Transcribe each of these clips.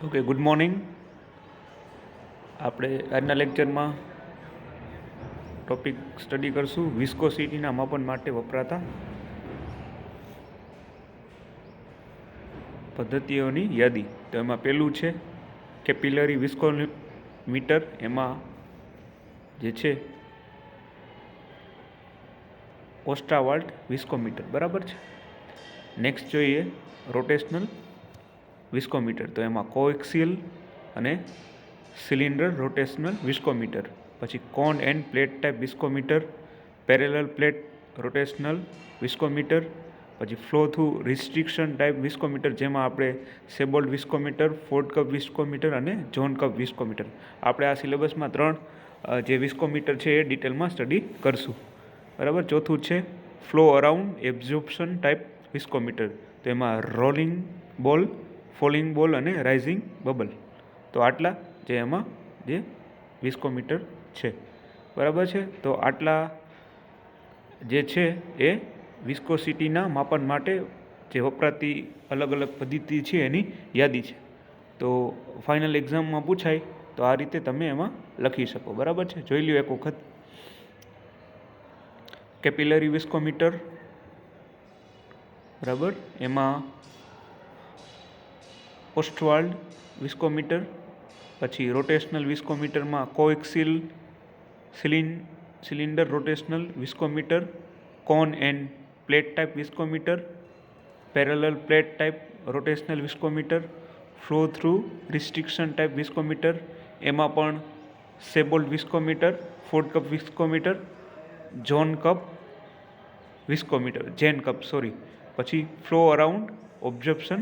Okay, good morning. આપણે આજના લેક્ચરમાં ટોપિક સ્ટડી કરશું વિસ્કોસિટીના માપન માટે વપરાતા પદ્ધતિઓની યાદી. તો એમાં પહેલું છે કેપિલરી વિસ્કોમીટર. એમાં જે છે ઓસ્ટ્રાવાલ્ટ વિસ્કોમીટર, બરાબર છે. નેક્સ્ટ જોઈએ રોટેશનલ વિસ્કોમીટર. તો એમાં કોએક્સિયલ અને સિલિન્ડર રોટેશનલ વિસ્કોમીટર. પછી cone and plate type viscometer, parallel plate rotational viscometer. પછી flow through restriction type viscometer, જેમાં આપણે સેબોલ્ડ વિસ્કોમીટર, ફોર્ડ કપ વિસ્કોમીટર અને ઝોન કપ વિસ્કોમીટર. આપણે આ સિલેબસમાં 3 જે વિસ્કોમીટર છે એ ડિટેલમાં સ્ટડી કરશું, બરાબર. ચોથું છે flow around absorption type viscometer. તો એમાં રોલિંગ બોલ, ફોલિંગ બોલ અને રાઇઝિંગ બબલ. તો આટલા જે એમાં જે વિસ્કોમીટર છે, બરાબર છે. તો આટલા જે છે એ વિસ્કોસિટીના માપન માટે જે વપરાતી અલગ અલગ પદ્ધતિ છે એની યાદી છે. તો ફાઇનલ એક્ઝામમાં પૂછાય તો આ રીતે તમે એમાં લખી શકો, બરાબર છે. જોઈ લ્યો એક વખત. કેપિલરી વિસ્કોમીટર, બરાબર. એમાં ઓસ્ટ્રાવાલ્ડ વિસ્કોમીટર. પછી રોટેશનલ વિસ્કોમીટરમાં coaxial cylinder rotational viscometer, cone and plate type viscometer, parallel plate type rotational viscometer, flow through restriction type viscometer. એમાં પણ Saybolt viscometer, Ford cup viscometer, Zahn cup viscometer, Zahn cup sorry. પછી flow around absorption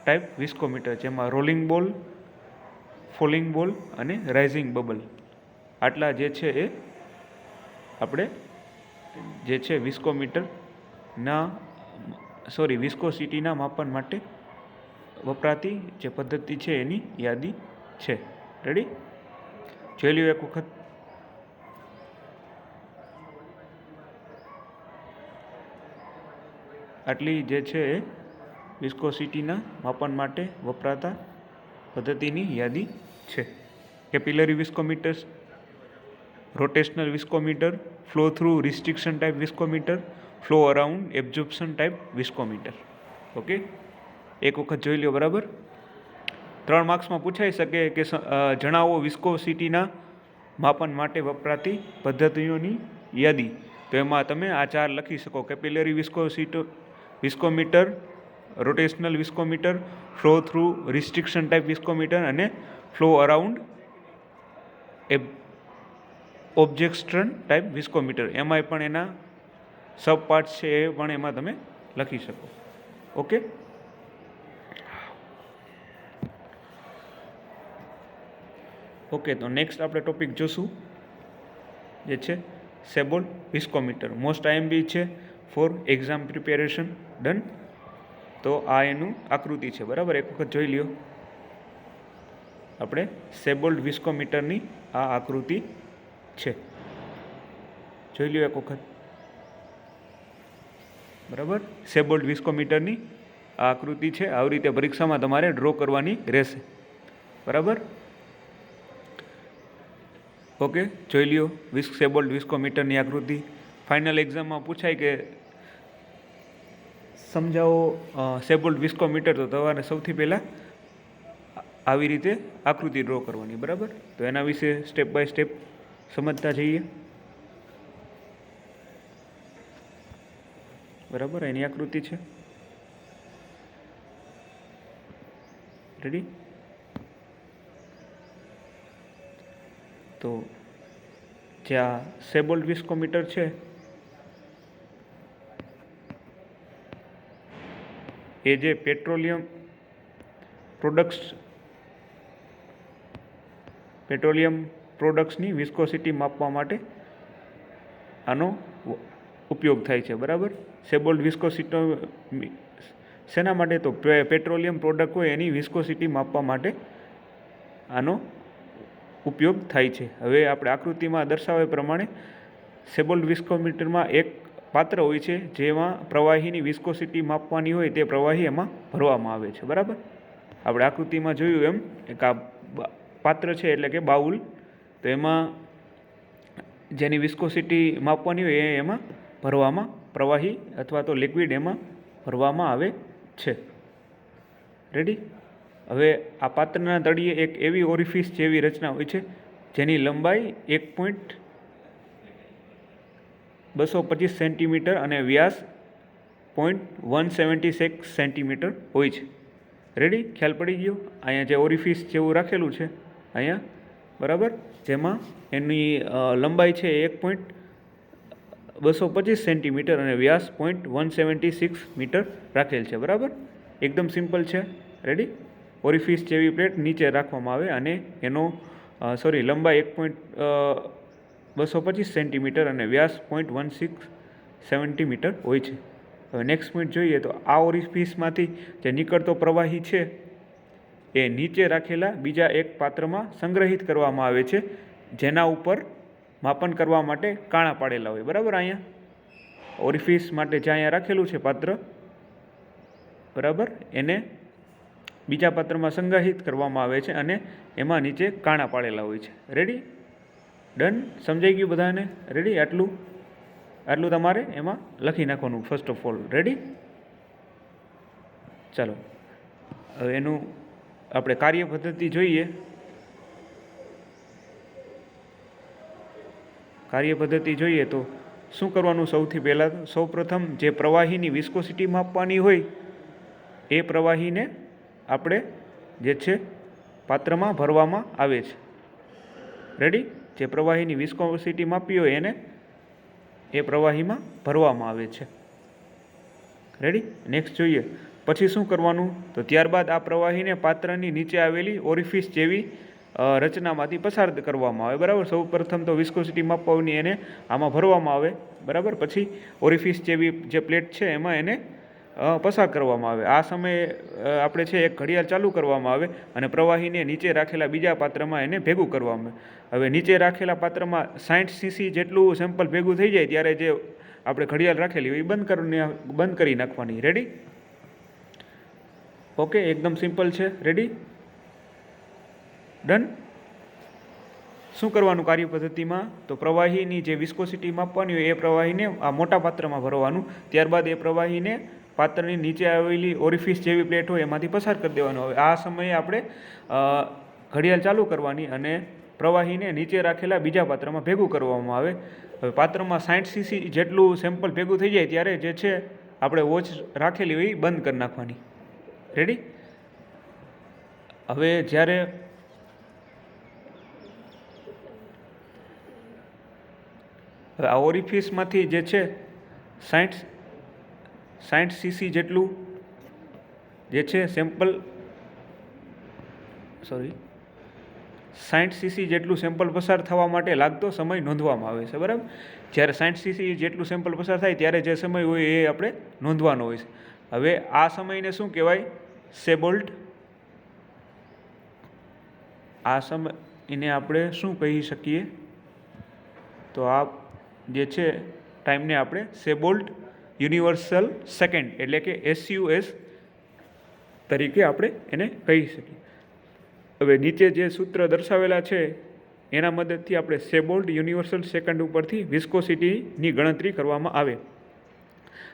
type viscometer, જેમાં rolling બોલ, falling બોલ અને rising bubble. આટલા જે છે એ આપણે જે છે વિસ્કોસિટીના માપન માટે વપરાતી જે પદ્ધતિ છે એની યાદી છે. રેડી? જોઈ લ્યો એક વખત. આટલી જે છે એ વિસ્કોસિટીના માપન માટે વપરાતા પદ્ધતિની યાદી છે. Capillary viscometer, rotational viscometer, flow through restriction type viscometer, flow around absorption type viscometer. Okay, એક વખત જોઈ લો, બરાબર. 3 માર્ક્સમાં પૂછાઈ શકે કે જણાવો વિસ્કોસિટીના માપન માટે વપરાતી પદ્ધતિઓની યાદી. તો એમાં તમે આ 4 લખી શકો: capillary viscometer, rotational viscometer, flow through restriction type viscometer અને flow around absorption type viscometer. એમાંય પણ એના સબ પાર્ટ્સ છે એ પણ એમાં તમે લખી શકો. Okay, okay. તો નેક્સ્ટ આપણે ટોપિક જોશું જે છે સેબોલ્ડ વિસ્કોમીટર. મોસ્ટ આઈએમપી છે ફોર એક્ઝામ પ્રિપેરેશન. ડન. તો આ એનું આકૃતિ છે, બરાબર. એક વખત જોઈ લ્યો. આપણે સેબોલ્ડ વિસ્કોમીટરની આ આકૃતિ છે, જોઈ લ્યો એક વખત, બરાબર. સેબોલ્ડ વિસ્કોમીટરની આ આકૃતિ છે. આવી રીતે પરીક્ષામાં તમારે ડ્રો કરવાની રહેશે, બરાબર. ઓકે, જોઈ લ્યો સેબોલ્ડ વિસ્કોમીટરની આકૃતિ. ફાઇનલ એક્ઝામમાં પૂછાય કે સમજાવો સેબોલ્ડ વિસ્કોમીટર. તો તમારે સૌથી પહેલાં આવી રીતે આકૃતિ ડ્રો કરવાની, બરાબર. તો એના વિશે સ્ટેપ બાય સ્ટેપ સમજતા જઈએ, બરાબર. એની આકૃતિ છે. રેડી? તો જ્યાં સેબોલ્ડ વિસ્કોમીટર છે એ જે પેટ્રોલિયમ પ્રોડક્ટ્સની વિસ્કોસિટી માપવા માટે આનો ઉપયોગ થાય છે, બરાબર. સેબોલ્ડ વિસ્કોસિટી શેના માટે? તો પેટ્રોલિયમ પ્રોડક્ટ હોય એની વિસ્કોસિટી માપવા માટે આનો ઉપયોગ થાય છે. હવે આપણે આકૃતિમાં દર્શાવ્યા પ્રમાણે સેબોલ્ડ વિસ્કોમીટરમાં એક પાત્ર હોય છે જેમાં પ્રવાહીની વિસ્કોસિટી માપવાની હોય. તે પ્રવાહી એમાં ભરવામાં આવે છે, બરાબર. આપણે આકૃતિમાં જોયું એમ એક આ પાત્ર છે એટલે કે બાઉલ, તો એમાં જેની વિસ્કોસિટી માપવાની હોય એ એમાં ભરવામાં પ્રવાહી અથવા તો લિક્વિડ એમાં ભરવામાં આવે છે. રેડી. હવે આ પાત્રના તળિયે એક એવી ઓરિફિસ જેવી રચના હોય છે જેની લંબાઈ 1.225 સેન્ટીમીટર અને વ્યાસ 0.176 સેન્ટીમીટર હોય છે. રેડી, ખ્યાલ પડી ગયો? અહીંયા જે ઓરિફિસ જેવું રાખેલું છે અહીંયા, બરાબર, જેમાં એની લંબાઈ છે 1.225 સેન્ટીમીટર અને વ્યાસ 0.176 મીટર રાખેલ છે. બરાબર, એકદમ સિમ્પલ છે. રેડી. ઓરિફિસ જેવી પ્લેટ નીચે રાખવામાં આવે અને એનો લંબાઈ 1.225 સેન્ટીમીટર અને વ્યાસ 0.16 સેન્ટીમીટર હોય છે. હવે નેક્સ્ટ પોઈન્ટ જોઈએ તો આ ઓરિફિસમાંથી જે નીકળતો પ્રવાહી છે એ નીચે રાખેલા બીજા એક પાત્રમાં સંગ્રહિત કરવામાં આવે છે જેના ઉપર માપન કરવા માટે કાણા પાડેલા હોય. બરાબર, અહીંયા ઓરિફિસ માટે જ્યાં અહીંયા રાખેલું છે પાત્ર, બરાબર, એને બીજા પાત્રમાં સંગ્રહિત કરવામાં આવે છે અને એમાં નીચે કાણા પાડેલા હોય છે. રેડી, ડન, સમજાઈ ગયું બધાને? રેડી, આટલું તમારે એમાં લખી નાખવાનું ફર્સ્ટ ઓફ ઓલ. રેડી, ચાલો હવે એનું આપણે કાર્ય પદ્ધતિ જોઈએ. તો શું કરવાનું? સૌથી પહેલાં સૌપ્રથમ જે પ્રવાહીની વિસ્કોસિટી માપવાની હોય એ પ્રવાહીને આપણે જે છે પાત્રમાં ભરવામાં આવે છે. રેડી, જે પ્રવાહીની વિસ્કોસિટી માપી હોય એને એ પ્રવાહીમાં ભરવામાં આવે છે. રેડી, નેક્સ્ટ જોઈએ. પછી શું કરવાનું? તો ત્યારબાદ આ પ્રવાહીને પાત્રની નીચે આવેલી ઓરિફિસ જેવી રચનામાંથી પસાર કરવામાં આવે. બરાબર, સૌ પ્રથમ તો વિસ્કોસિટી માપવાની એને આમાં ભરવામાં આવે. બરાબર, પછી ઓરિફિસ જેવી જે પ્લેટ છે એમાં એને પસાર કરવામાં આવે. આ સમયે આપણે છે એક ઘડિયાળ ચાલુ કરવામાં આવે અને પ્રવાહીને નીચે રાખેલા બીજા પાત્રમાં એને ભેગું કરવામાં આવે. હવે નીચે રાખેલા પાત્રમાં 60 સીસી જેટલું સેમ્પલ ભેગું થઈ જાય ત્યારે જે આપણે ઘડિયાળ રાખેલી હોય એ બંધ કરી નાખવાની. રેડી, ઓકે, એકદમ સિમ્પલ છે. Ready, done. શું કરવાનું કાર્ય પદ્ધતિમાં? તો પ્રવાહીની જે વિસ્કોસિટી માપવાની હોય એ પ્રવાહીને આ મોટા પાત્રમાં ભરવાનું. ત્યારબાદ એ પ્રવાહીને પાત્રની નીચે આવેલી ઓરિફિસ જેવી પ્લેટ હોય એમાંથી પસાર કરી દેવાનો. હવે આ સમયે આપણે ઘડિયાળ ચાલુ કરવાની અને પ્રવાહીને નીચે રાખેલા બીજા પાત્રમાં ભેગું કરવામાં આવે. હવે પાત્રમાં 60 સીસી જેટલું સેમ્પલ ભેગું થઈ જાય ત્યારે જે છે આપણે વોચ રાખેલી હોય એ બંધ કરી નાખવાની. રેડી. હવે જ્યારે આ ઓરિફિસમાંથી જે છે 60 સીસી જેટલું જે છે સેમ્પલ 60 સીસી જેટલું સેમ્પલ પસાર થવા માટે લાગતો સમય નોંધવામાં આવે છે. બરાબર, જ્યારે 60 સીસી જેટલું સેમ્પલ પસાર થાય ત્યારે જે સમય હોય એ આપણે નોંધવાનો હોય છે. હવે આ સમયને શું કહેવાય? સેબોલ્ટ. આ સમયને આપણે શું કહી શકીએ? તો આ જે છે ટાઈમને આપણે સેબોલ્ટ યુનિવર્સલ સેકન્ડ એટલે કે SUS તરીકે આપણે એને કહી શકીએ. હવે નીચે જે સૂત્ર દર્શાવેલા છે એના મદદથી આપણે સેબોલ્ટ યુનિવર્સલ સેકન્ડ ઉપરથી વિસ્કોસિટીની ગણતરી કરવામાં આવે.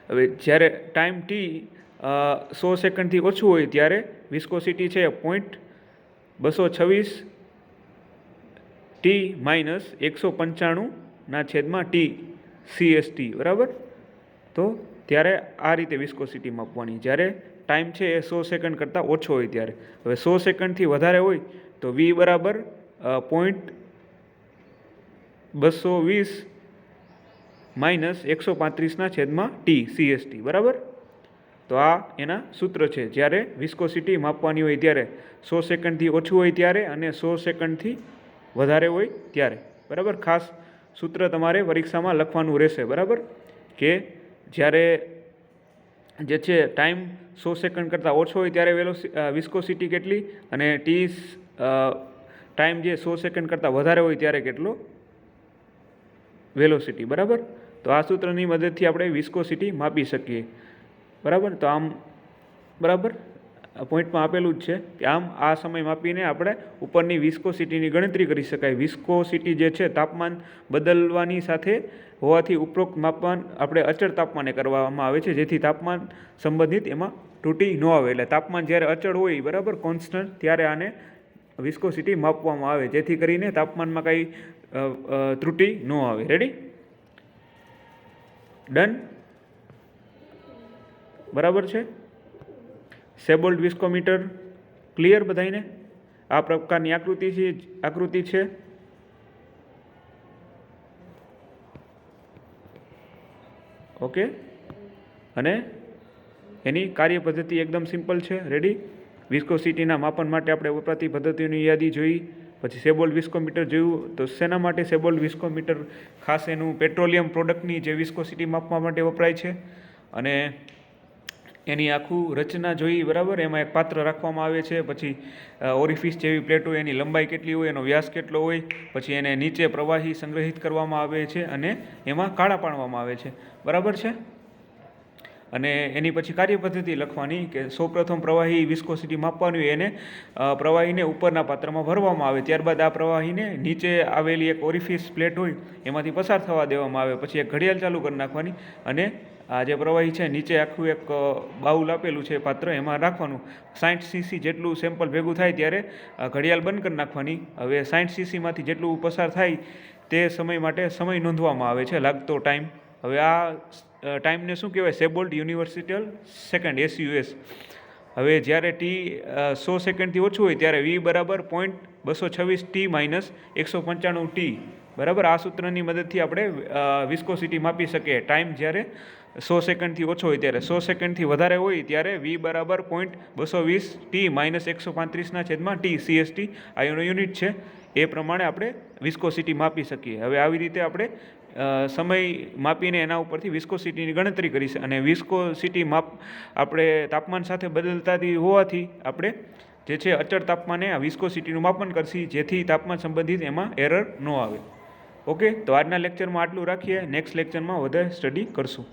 હવે જ્યારે ટાઈમ T 100 સેકન્ડથી ઓછું હોય ત્યારે વિસ્કોસિટી છે 0.226 T માઇનસ 195/T CST. બરાબર, તો ત્યારે આ રીતે વિસ્કોસિટી માપવાની જ્યારે ટાઈમ છે એ 100 સેકન્ડ કરતાં ઓછો હોય ત્યારે. હવે 100 સેકન્ડથી વધારે હોય તો V બરાબર 0.220 માઇનસ 135/T CST. બરાબર, તો આ એના સૂત્ર છે જ્યારે વિસ્કોસિટી માપવાની હોય ત્યારે 100 સેકન્ડથી ઓછું હોય ત્યારે અને 100 સેકન્ડથી વધારે હોય ત્યારે. બરાબર, ખાસ સૂત્ર તમારે પરીક્ષામાં લખવાનું રહેશે. બરાબર, કે જ્યારે જે છે ટાઈમ 100 સેકન્ડ કરતાં ઓછો હોય ત્યારે વિસ્કોસિટી કેટલી અને ટાઈમ જે 100 સેકન્ડ કરતાં વધારે હોય ત્યારે કેટલો વેલોસિટી. બરાબર, તો આ સૂત્રની મદદથી આપણે વિસ્કોસિટી માપી શકીએ. બરાબર, તો આમ બરાબર પોઈન્ટમાં આપેલું જ છે કે આમ આ સમય માપીને આપણે ઉપરની વિસ્કોસિટીની ગણતરી કરી શકાય. વિસ્કોસિટી જે છે તાપમાન બદલવાની સાથે હોવાથી ઉપરોક્ત માપન આપણે અચળ તાપમાને કરવામાં આવે છે, જેથી તાપમાન સંબંધિત એમાં ત્રુટિ ન આવે. એટલે તાપમાન જ્યારે અચળ હોય, બરાબર, કોન્સ્ટન્ટ, ત્યારે આને વિસ્કોસિટી માપવામાં આવે, જેથી કરીને તાપમાનમાં કાંઈ ત્રુટિ ન આવે. રેડી? ડન? બરાબર છે? સેબોલ્ડ વિસ્કોમીટર ક્લિયર બધાઈને? આ પ્રકારની આકૃતિ છે. ઓકે, અને એની કાર્ય પદ્ધતિ એકદમ સિમ્પલ છે. રેડી? વિસ્કોસિટીના માપન માટે આપણે વપરાતી પદ્ધતિઓની યાદી જોઈ, પછી સેબોલ્ડ વિસ્કોમીટર જોયું. તો શેના માટે સેબોલ્ડ વિસ્કોમીટર? ખાસ એનું પેટ્રોલિયમ પ્રોડક્ટની જે વિસ્કોસિટી માપવા માટે વપરાય છે. અને એની આખું રચના જોઈ, બરાબર. એમાં એક પાત્ર રાખવામાં આવે છે, પછી ઓરિફિસ જેવી પ્લેટ હોય, એની લંબાઈ કેટલી હોય, એનો વ્યાસ કેટલો હોય, પછી એને નીચે પ્રવાહી સંગ્રહિત કરવામાં આવે છે અને એમાં કાળા પાડવામાં આવે છે, બરાબર છે. અને એની પછી કાર્યપદ્ધતિ લખવાની કે સૌપ્રથમ પ્રવાહી વિસ્કોસિટી માપવાની હોય એને પ્રવાહીને ઉપરના પાત્રમાં ભરવામાં આવે, ત્યારબાદ આ પ્રવાહીને નીચે આવેલી એક ઓરિફિસ પ્લેટ હોય એમાંથી પસાર થવા દેવામાં આવે, પછી એક ઘડિયાળ ચાલુ કરી નાખવાની અને આ જે પ્રવાહી છે નીચે આખું એક બાઉલ આપેલું છે પાત્ર, એમાં રાખવાનું. 60 cc જેટલું સેમ્પલ ભેગું થાય ત્યારે ઘડિયાળ બંધ કરી નાખવાની. હવે 60 cc જેટલું પસાર થાય તે સમય માટે સમય નોંધવામાં આવે છે, લાગતો ટાઈમ. હવે આ ટાઈમને શું કહેવાય? સેબોલ્ડ યુનિવર્સિટલ સેકન્ડ, SUS. હવે જ્યારે ટી 100 સેકન્ડથી ઓછું હોય ત્યારે V બરાબર 0.226 T માઇનસ 195 T, બરાબર. આ સૂત્રની મદદથી આપણે વિસ્કોસિટી માપી શકીએ. ટાઈમ જ્યારે 100 સેકન્ડથી ઓછો હોય ત્યારે. 100 સેકન્ડથી વધારે હોય ત્યારે V બરાબર 0.220 T માઇનસ 135/T CST, આ એનો યુનિટ છે. એ પ્રમાણે આપણે વિસ્કોસિટી માપી શકીએ. હવે આવી રીતે આપણે સમય માપીને એના ઉપરથી વિસ્કોસિટીની ગણતરી કરી છે. અને વિસ્કોસિટી આપણે તાપમાન સાથે બદલતાથી હોવાથી આપણે જે છે અચળ તાપમાને આ વિસ્કોસિટીનું માપન કરશી, જેથી તાપમાન સંબંધિત એમાં એરર ન આવે. ઓકે, તો આજના લેક્ચરમાં આટલું રાખીએ. નેક્સ્ટ લેક્ચરમાં વધારે સ્ટડી કરશું.